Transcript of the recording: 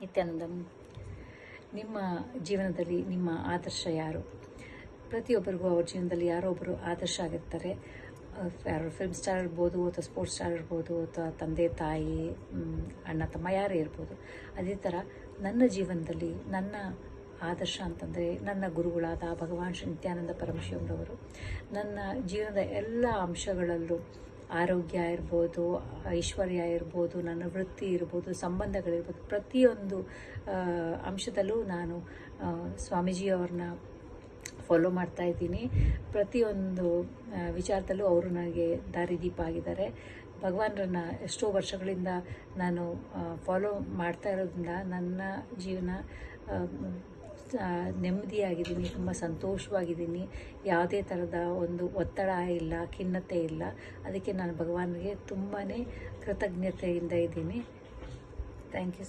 ನಿತ್ಯಾನಂದಂ. ನಿಮ್ಮ ಜೀವನದಲ್ಲಿ ನಿಮ್ಮ ಆದರ್ಶ ಯಾರು? ಪ್ರತಿಯೊಬ್ಬರಿಗೂ ಅವ್ರ ಜೀವನದಲ್ಲಿ ಯಾರೋ ಒಬ್ಬರು ಆದರ್ಶ ಆಗಿರ್ತಾರೆ. ಯಾರು ಫಿಲ್ಮ್ ಸ್ಟಾರ್ ಇರ್ಬೋದು, ಅಥವಾ ಸ್ಪೋರ್ಟ್ಸ್ ಸ್ಟಾರ್ ಇರ್ಬೋದು, ಅಥವಾ ತಂದೆ ತಾಯಿ, ಅಣ್ಣ ತಮ್ಮ ಯಾರೇ ಇರ್ಬೋದು. ಅದೇ ಥರ ನನ್ನ ಜೀವನದಲ್ಲಿ ನನ್ನ ಆದರ್ಶ ಅಂತಂದರೆ ನನ್ನ ಗುರುಗಳಾದ ಭಗವಾನ್ ಶ್ರೀ ನಿತ್ಯಾನಂದ ಪರಮಶಿವರವರು. ನನ್ನ ಜೀವನದ ಎಲ್ಲ ಅಂಶಗಳಲ್ಲೂ ಆರೋಗ್ಯ ಇರ್ಬೋದು, ಐಶ್ವರ್ಯ ಇರ್ಬೋದು, ನನ್ನ ವೃತ್ತಿ ಇರ್ಬೋದು, ಸಂಬಂಧಗಳಿರ್ಬೋದು, ಪ್ರತಿಯೊಂದು ಅಂಶದಲ್ಲೂ ನಾನು ಸ್ವಾಮೀಜಿಯವ್ರನ್ನ ಫಾಲೋ ಮಾಡ್ತಾ ಇದ್ದೀನಿ. ಪ್ರತಿಯೊಂದು ವಿಚಾರದಲ್ಲೂ ಅವರು ನನಗೆ ದಾರಿದೀಪ ಆಗಿದ್ದಾರೆ. ಭಗವಾನರನ್ನು ಎಷ್ಟೋ ವರ್ಷಗಳಿಂದ ನಾನು ಫಾಲೋ ಮಾಡ್ತಾ ಇರೋದ್ರಿಂದ ನನ್ನ ಜೀವನ ನೆಮ್ಮದಿಯಾಗಿದ್ದೀನಿ, ತುಂಬ ಸಂತೋಷವಾಗಿದ್ದೀನಿ. ಯಾವುದೇ ಥರದ ಒಂದು ಒತ್ತಡ ಇಲ್ಲ, ಖಿನ್ನತೆ ಇಲ್ಲ. ಅದಕ್ಕೆ ನಾನು ಭಗವಾನ್ಗೆ ತುಂಬಾ ಕೃತಜ್ಞತೆಯಿಂದ ಇದ್ದೀನಿ. Thank you.